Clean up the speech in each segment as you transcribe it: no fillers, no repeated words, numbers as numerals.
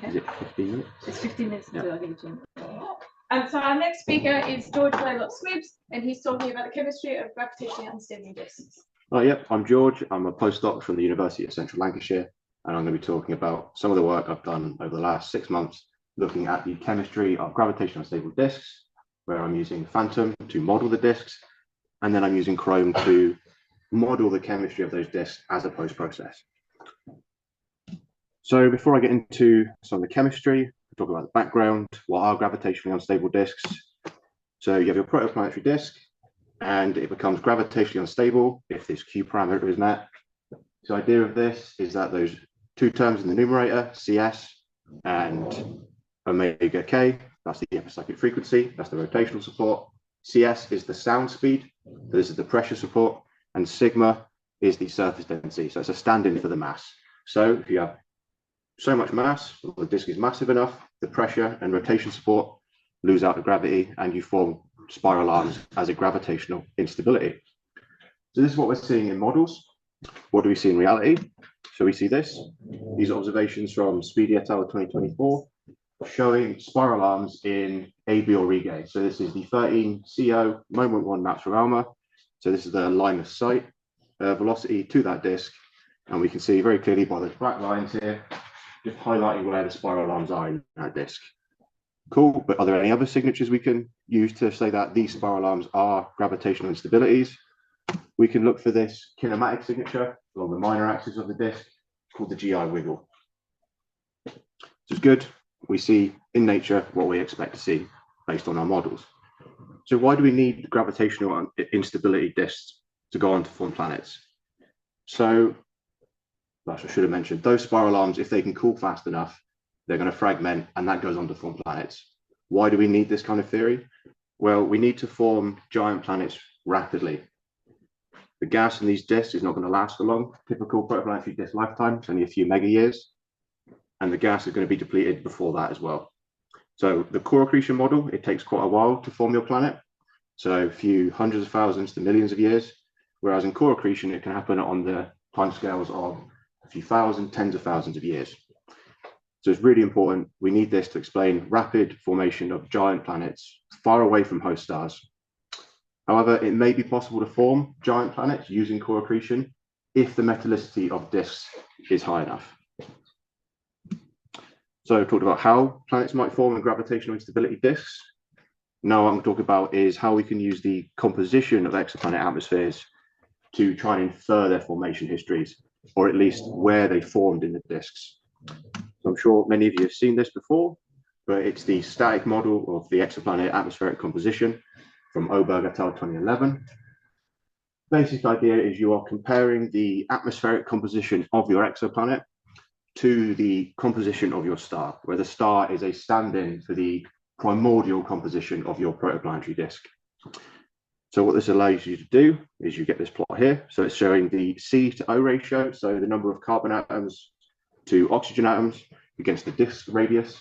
Is it 15 minutes? It's 15 minutes until I get you. So our next speaker is George Blaylock-Squibbs, and he's talking about the chemistry of gravitationally unstable disks. Oh, yeah, I'm George. I'm a postdoc from the University of Central Lancashire, and I'm going to be talking about some of the work I've done over the last 6 months looking at the chemistry of gravitationally unstable disks, where I'm using Phantom to model the disks, and then I'm using KROME to model the chemistry of those disks as a post-process. So before I get into some of the chemistry, I'll talk about the background. What are gravitationally unstable disks? So you have your protoplanetary disk, and it becomes gravitationally unstable if this Q parameter is met. The idea of this is that those two terms in the numerator, CS and omega k, that's the epicyclic frequency, that's the rotational support. CS is the sound speed, so this is the pressure support, and sigma is the surface density, so it's a stand-in for the mass. So if you have so much mass, or the disk is massive enough, the pressure and rotation support lose out the gravity, and you form spiral arms as a gravitational instability. So this is what we're seeing in models. What do we see in reality? So we see these observations from Speedy et al. 2024, showing spiral arms in AB Aurigae. So this is the 13 CO moment 1 maps for ALMA. So this is the line of sight velocity to that disk, and we can see very clearly by those black lines here, just highlighting where the spiral arms are in that disk. Cool, but are there any other signatures we can use to say that these spiral arms are gravitational instabilities? We can look for this kinematic signature along the minor axis of the disk called the GI wiggle. So it's good. We see in nature what we expect to see based on our models. So why do we need gravitational instability disks to go on to form planets? So, I should have mentioned, those spiral arms, if they can cool fast enough, they're going to fragment, and that goes on to form planets. Why do we need this kind of theory? Well, we need to form giant planets rapidly. The gas in these disks is not going to last for long. Typical protoplanetary disk lifetime is only a few mega years, and the gas is going to be depleted before that as well. So the core accretion model, it takes quite a while to form your planet. So a few hundreds of thousands to millions of years, whereas in core accretion, it can happen on the timescales of a few thousand, tens of thousands of years. So it's really important. We need this to explain rapid formation of giant planets far away from host stars. However, it may be possible to form giant planets using core accretion if the metallicity of disks is high enough. So I've talked about how planets might form in gravitational instability disks. Now what I'm going to talk about is how we can use the composition of exoplanet atmospheres to try and infer their formation histories, or at least where they formed in the disks. So I'm sure many of you have seen this before, but it's the static model of the exoplanet atmospheric composition from Oberg et al. 2011. Basic idea is you are comparing the atmospheric composition of your exoplanet to the composition of your star, where the star is a stand-in for the primordial composition of your protoplanetary disk. So what this allows you to do is you get this plot here. So it's showing the C to O ratio, so the number of carbon atoms to oxygen atoms against the disk radius.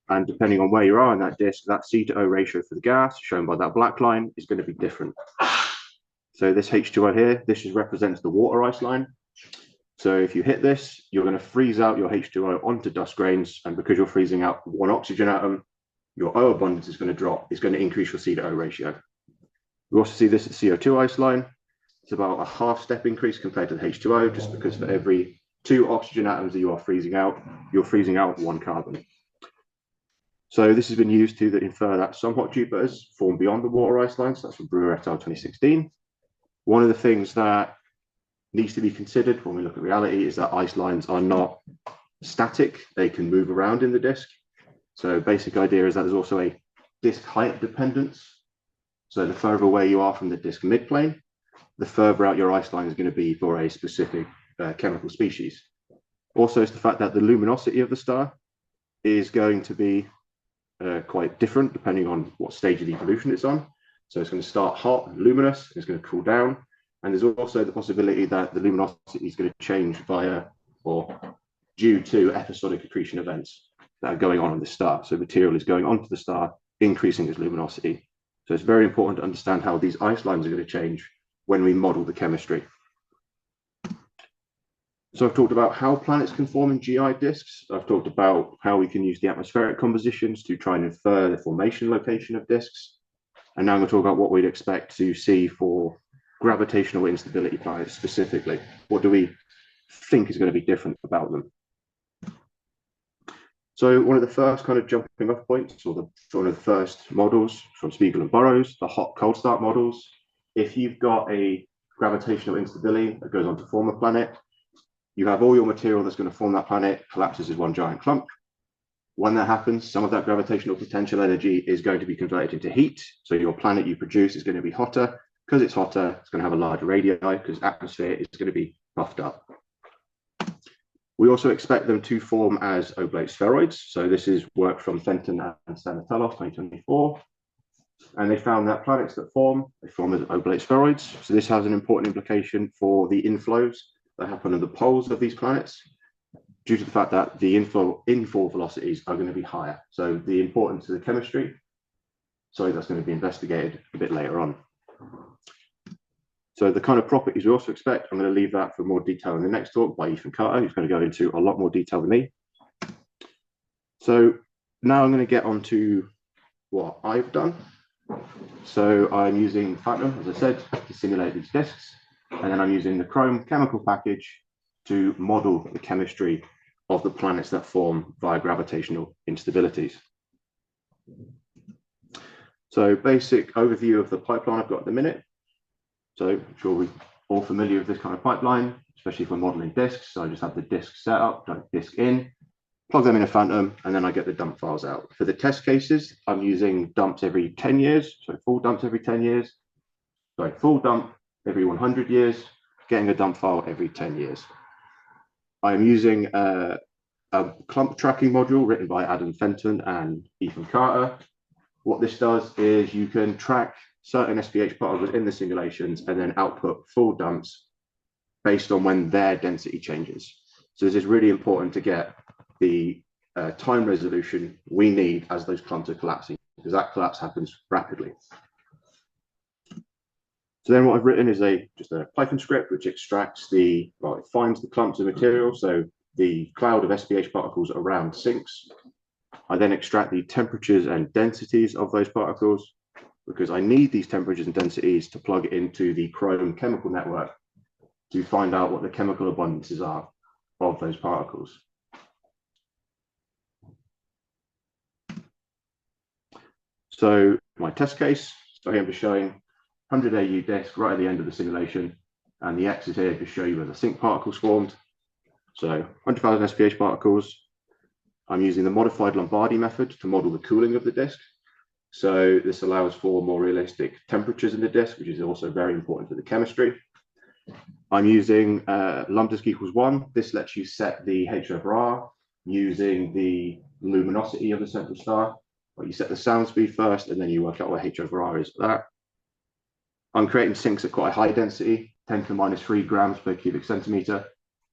And depending on where you are in that disk, that C to O ratio for the gas, shown by that black line, is going to be different. So this H2O here, this just represents the water ice line. So if you hit this, you're going to freeze out your H2O onto dust grains. And because you're freezing out one oxygen atom, your O abundance is going to drop. It's going to increase your C to O ratio. We also see this at CO2 ice line. It's about a half step increase compared to the H2O, just because for every 2 oxygen atoms that you are freezing out, you're freezing out 1 carbon. So this has been used to infer that some hot Jupiters form beyond the water ice line. So that's from Brewer et al. 2016. One of the things that needs to be considered when we look at reality is that ice lines are not static. They can move around in the disk. So basic idea is that there's also a disk height dependence. So the further away you are from the disk midplane, the further out your ice line is going to be for a specific chemical species. Also, it's the fact that the luminosity of the star is going to be quite different depending on what stage of the evolution it's on. So it's going to start hot and luminous, it's going to cool down, and there's also the possibility that the luminosity is going to change via or due to episodic accretion events that are going on in the star. So material is going onto the star, increasing its luminosity. So it's very important to understand how these ice lines are going to change when we model the chemistry. So I've talked about how planets can form in GI disks. I've talked about how we can use the atmospheric compositions to try and infer the formation location of disks. And now I'm going to talk about what we'd expect to see for gravitational instability planets specifically. What do we think is going to be different about them? So one of the first kind of jumping off points, or one of the first models from Spiegel and Burrows, the hot cold start models. If you've got a gravitational instability that goes on to form a planet, you have all your material that's going to form that planet collapses as one giant clump. When that happens, some of that gravitational potential energy is going to be converted into heat. So your planet you produce is going to be hotter. Because it's hotter, it's going to have a larger radii because atmosphere is going to be puffed up. We also expect them to form as oblate spheroids. So this is work from Fenton and Stanatelov, 2024. And they found that planets that form, they form as oblate spheroids. So this has an important implication for the inflows that happen at the poles of these planets, due to the fact that the infall velocities are going to be higher. So the importance of the chemistry, that's going to be investigated a bit later on. So the kind of properties we also expect, I'm going to leave that for more detail in the next talk by Ethan Carter, who's going to go into a lot more detail than me. So now I'm going to get on to what I've done. So I'm using Phantom, as I said, to simulate these disks. And then I'm using the KROME chemical package to model the chemistry of the planets that form via gravitational instabilities. So basic overview of the pipeline I've got at the minute. So I'm sure we're all familiar with this kind of pipeline, especially if we're modeling disks. So I just have the disk set up, disk in, plug them in a Phantom, and then I get the dump files out. For the test cases, I'm using dumps every 10 years. So full dumps every 10 years. Sorry, full dump every 100 years, getting a dump file every 10 years. I'm using a clump tracking module written by Adam Fenton and Ethan Carter. What this does is you can track certain SPH particles in the simulations and then output full dumps based on when their density changes. So this is really important to get the time resolution we need as those clumps are collapsing, because that collapse happens rapidly. So then what I've written is just a Python script which extracts it finds the clumps of material, so the cloud of SPH particles around sinks. I then extract the temperatures and densities of those particles, because I need these temperatures and densities to plug into the KROME chemical network to find out what the chemical abundances are of those particles. So my test case, so here I'm just showing 100 AU disk right at the end of the simulation, and the X is here to show you where the sink particles formed. So 100,000 SPH particles. I'm using the modified Lombardi method to model the cooling of the disk. So this allows for more realistic temperatures in the disk, which is also very important for the chemistry. I'm using lumdisk equals 1. This lets you set the H over R using the luminosity of the central star. Well, you set the sound speed first, and then you work out what H over R is for that. I'm creating sinks at quite a high density, 10 to the minus 3 grams per cubic centimeter.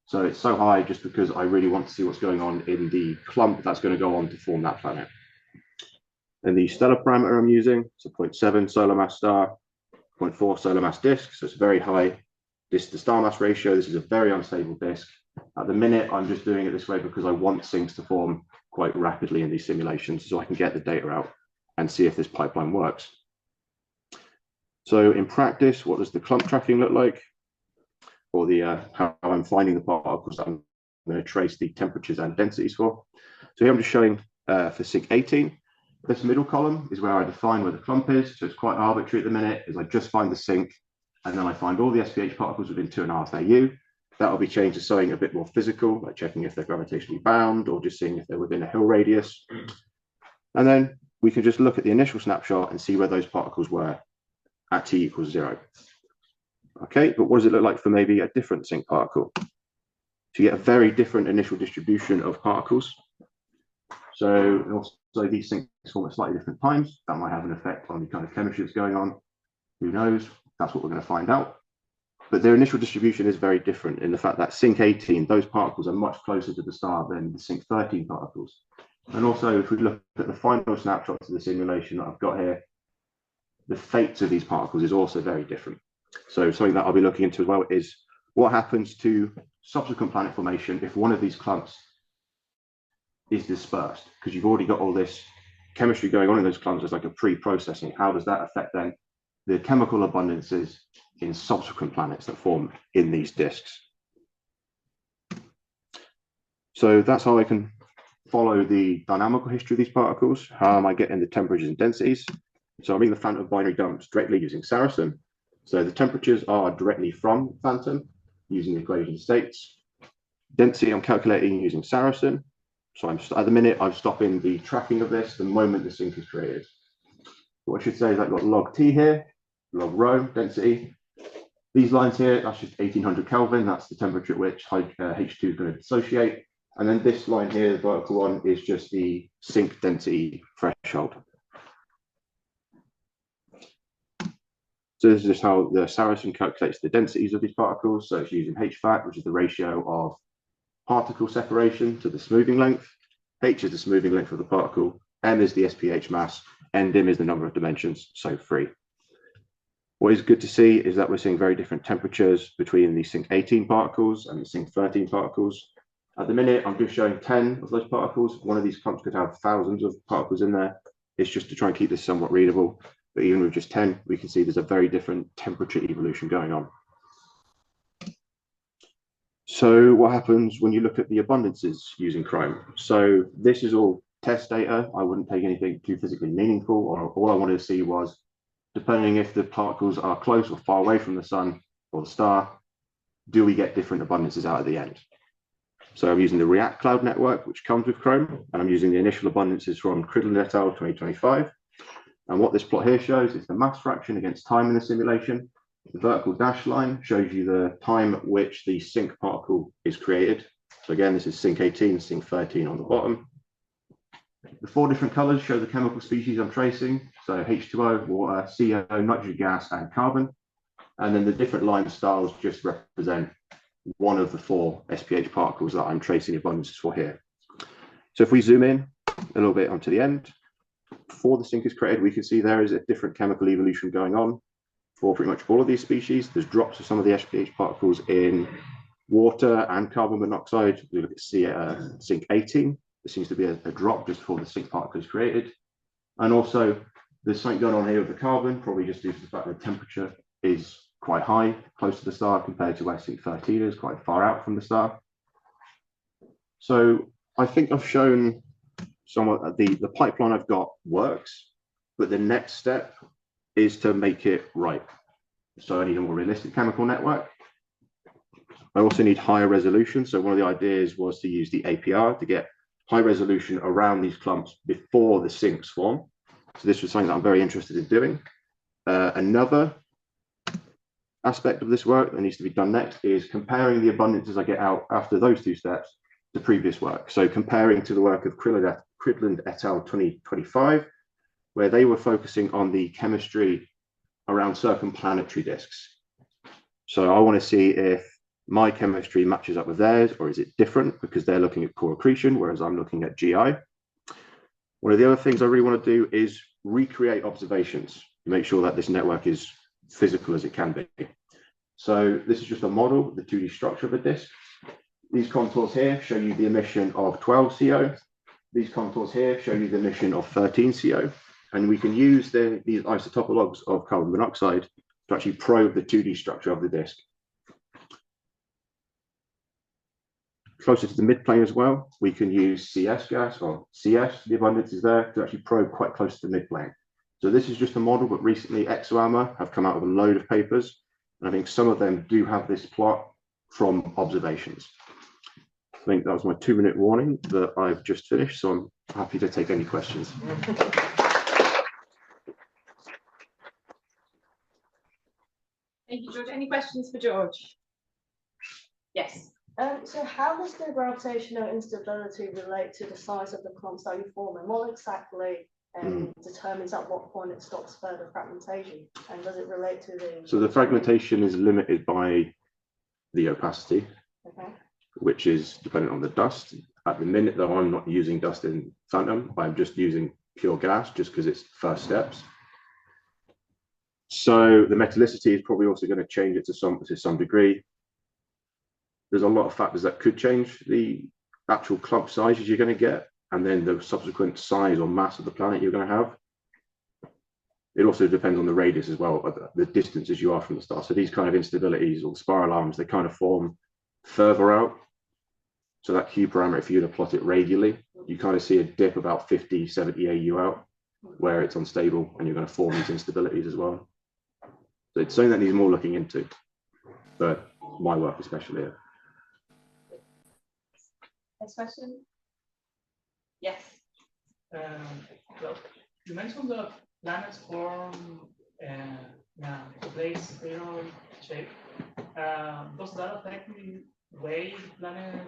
So it's so high just because I really want to see what's going on in the clump that's going to go on to form that planet. And the stellar parameter I'm using, so 0.7 solar mass star, 0.4 solar mass disk. So it's a very high disk to star mass ratio. This is a very unstable disk. At the minute, I'm just doing it this way because I want sinks to form quite rapidly in these simulations so I can get the data out and see if this pipeline works. So in practice, what does the clump tracking look like? Or how I'm finding the particles that I'm going to trace the temperatures and densities for. So here I'm just showing for sink 18. This middle column is where I define where the clump is. So it's quite arbitrary at the minute, is I just find the sink, and then I find all the SPH particles within 2.5 AU. That'll be changed to something a bit more physical, like checking if they're gravitationally bound or just seeing if they're within a Hill radius. And then we can just look at the initial snapshot and see where those particles were at t equals 0. Okay, but what does it look like for maybe a different sink particle? So you get a very different initial distribution of particles. So also these sinks form at slightly different times. That might have an effect on the kind of chemistry that's going on. Who knows? That's what we're going to find out. But their initial distribution is very different in the fact that sink 18, those particles are much closer to the star than the sink 13 particles. And also, if we look at the final snapshots of the simulation that I've got here, the fates of these particles is also very different. So something that I'll be looking into as well is what happens to subsequent planet formation if one of these clumps is dispersed? Because you've already got all this chemistry going on in those clumps as like a pre-processing. How does that affect then the chemical abundances in subsequent planets that form in these disks? So that's how I can follow the dynamical history of these particles. How am I getting the temperatures and densities? So I'm in the phantom binary dumps directly using Saracen. So the temperatures are directly from phantom using the equation states. Density I'm calculating using Saracen. So I'm at the minute I'm stopping the tracking of this the moment the sink is created. What I should say is I've got log T here, log rho density. These lines here, that's just 1800 Kelvin. That's the temperature at which H2 is going to dissociate. And then this line here, the vertical one, is just the sink density threshold. So this is just how the Saracen calculates the densities of these particles. So it's using HFAC, which is the ratio of particle separation to the smoothing length. H is the smoothing length of the particle. M is the SPH mass. Ndim is the number of dimensions, so 3. What is good to see is that we're seeing very different temperatures between the Sync 18 particles and the Sync 13 particles. At the minute, I'm just showing 10 of those particles. One of these clumps could have thousands of particles in there. It's just to try and keep this somewhat readable. But even with just 10, we can see there's a very different temperature evolution going on. So what happens when you look at the abundances using KROME? So this is all test data. I wouldn't take anything too physically meaningful, or all I wanted to see was, depending if the particles are close or far away from the sun or the star, do we get different abundances out at the end? So I'm using the React Cloud network, which comes with KROME, and I'm using the initial abundances from Cridland et al. 2025. And what this plot here shows is the mass fraction against time in the simulation. The vertical dashed line shows you the time at which the sync particle is created. So again, this is Sync 18, Sync 13 on the bottom. The 4 different colors show the chemical species I'm tracing. So H2O, water, CO, nitrogen gas, and carbon. And then the different line styles just represent one of the 4 SPH particles that I'm tracing abundances for here. So if we zoom in a little bit onto the end, before the sync is created, we can see there is a different chemical evolution going on for pretty much all of these species. There's drops of some of the SPH particles in water and carbon monoxide. We look at Sync 18. There seems to be a drop just before the sync particle is created. And also, there's something going on here with the carbon, probably just due to the fact that the temperature is quite high, close to the star, compared to where Sync 13 is, quite far out from the star. So I think I've shown somewhat the pipeline I've got works, but the next step is to make it right. So I need a more realistic chemical network. I also need higher resolution. So one of the ideas was to use the APR to get high resolution around these clumps before the sinks form. So this was something that I'm very interested in doing. Another aspect of this work that needs to be done next is comparing the abundances I get out after those 2 steps to previous work. So comparing to the work of Cridland et al. 2025, where they were focusing on the chemistry around circumplanetary disks. So I want to see if my chemistry matches up with theirs, or is it different because they're looking at core accretion, whereas I'm looking at GI. One of the other things I really want to do is recreate observations to make sure that this network is physical as it can be. So this is just a model of the 2D structure of a disk. These contours here show you the emission of 12 CO. These contours here show you the emission of 13 CO. And we can use these isotopologues of carbon monoxide to actually probe the 2D structure of the disk. Closer to the midplane as well, we can use CS gas, or CS, the abundance is there, to actually probe quite close to the midplane. So this is just a model, but recently ExoArmor have come out with a load of papers, and I think some of them do have this plot from observations. I think that was my 2-minute warning that I've just finished, so I'm happy to take any questions. Thank you, George. Any questions for George? Yes. So how does the gravitational instability relate to the size of the clumps that you form, and what exactly determines at what point it stops further fragmentation? And does it relate to the... So the fragmentation is limited by the opacity, which is dependent on the dust. At the minute, though, I'm not using dust in Phantom. I'm just using pure gas, just because it's first steps. So the metallicity is probably also going to change it to some degree. there's a lot of factors that could change the actual clump sizes you're going to get, and then the subsequent size or mass of the planet you're going to have. It also depends on the radius as well, the distances you are from the star. So these kind of instabilities or spiral arms, they kind of form further out. So that Q parameter, if you were to plot it radially, you kind of see a dip about 50, 70 AU out, where it's unstable, and you're going to form these instabilities as well. So it's something that needs more looking into, but my work especially. Next question. Yes. Well, you mentioned that planets form a place spheroid shape. Does that affect the way the planet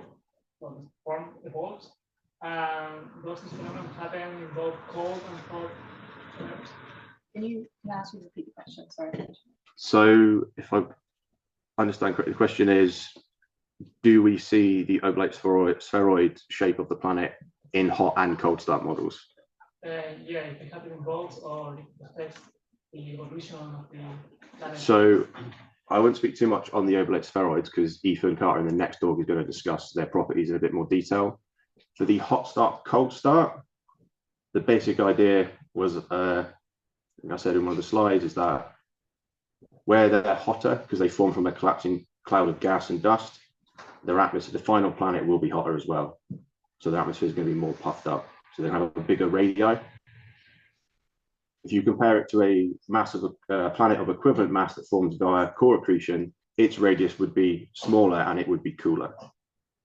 form evolves? Does this phenomenon happen in both cold and hot planets? Can you ask me to repeat the question? Sorry. So if I understand correctly, the question is, do we see the oblate-spheroid shape of the planet in hot and cold start models? Yeah, if it happens in both, or it affects the evolution of the planet. So I won't speak too much on the oblate spheroids because Ethan Carter in the next talk is going to discuss their properties in a bit more detail. For the hot start, cold start, the basic idea was, I think I said in one of the slides, is that where they're hotter, because they form from a collapsing cloud of gas and dust, their atmosphere, the final planet will be hotter as well. So the atmosphere is going to be more puffed up. So they have a bigger radii. If you compare it to a mass of a planet of equivalent mass that forms via core accretion, its radius would be smaller and it would be cooler.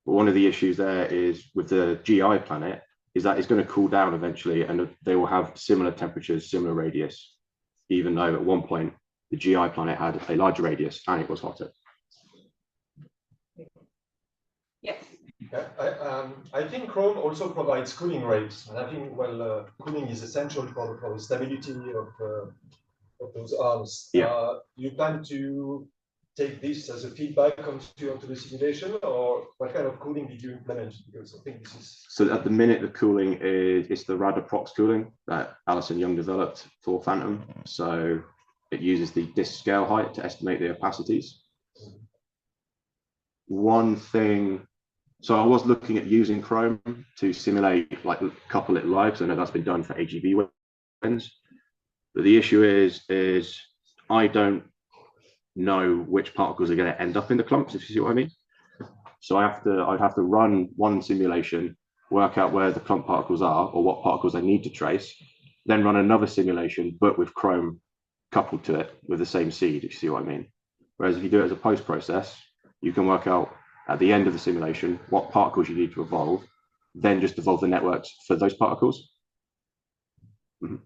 But one of the issues there is with the GI planet is that it's going to cool down eventually, and they will have similar temperatures, similar radius, even though at one point the GI planet had a larger radius and it was hotter. Yes. I think KROME also provides cooling rates, and I think, well, cooling is essential for the stability of those arms. Yeah. You plan to take this as a feedback onto the simulation, or what kind of cooling did you implement? Because I think this is... So at the minute, the cooling it's the Radaprox cooling that Alison Young developed for Phantom. So it uses the disk scale height to estimate the opacities. One thing, so I was looking at using KROME to simulate, like couple it live, so I know that's been done for AGV winds. But the issue is I don't know which particles are going to end up in the clumps, if you see what I mean. So I'd have to run one simulation, work out where the clump particles are or what particles I need to trace, then run another simulation, but with KROME coupled to it with the same seed, if you see what I mean. Whereas if you do it as a post process, you can work out at the end of the simulation what particles you need to evolve, then just evolve the networks for those particles. Mm-hmm.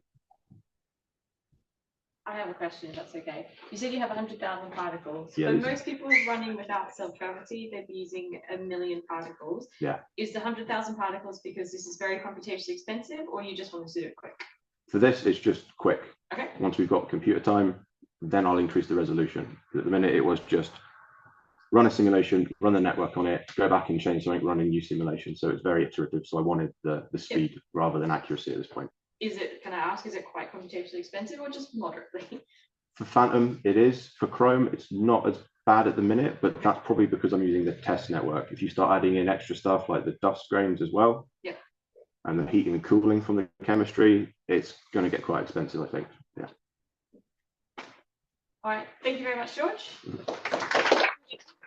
I have a question, if that's okay. You said you have 100,000 particles. Yeah, but most people running without self-gravity, they'd be using 1 million particles. Yeah. Is the 100,000 particles because this is very computationally expensive, or you just want to do it quick? For this, it's just quick. Okay. Once we've got computer time, then I'll increase the resolution. At the minute, it was just run a simulation, run the network on it, go back and change something, run a new simulation. So it's very iterative. So I wanted the speed rather than accuracy at this point. Is it, can I ask, is it quite computationally expensive or just moderately? For Phantom, it is. For KROME, it's not as bad at the minute, but that's probably because I'm using the test network. If you start adding in extra stuff like the dust grains as well, and the heating and cooling from the chemistry, it's going to get quite expensive, I think. Yeah. All right. Thank you very much, George.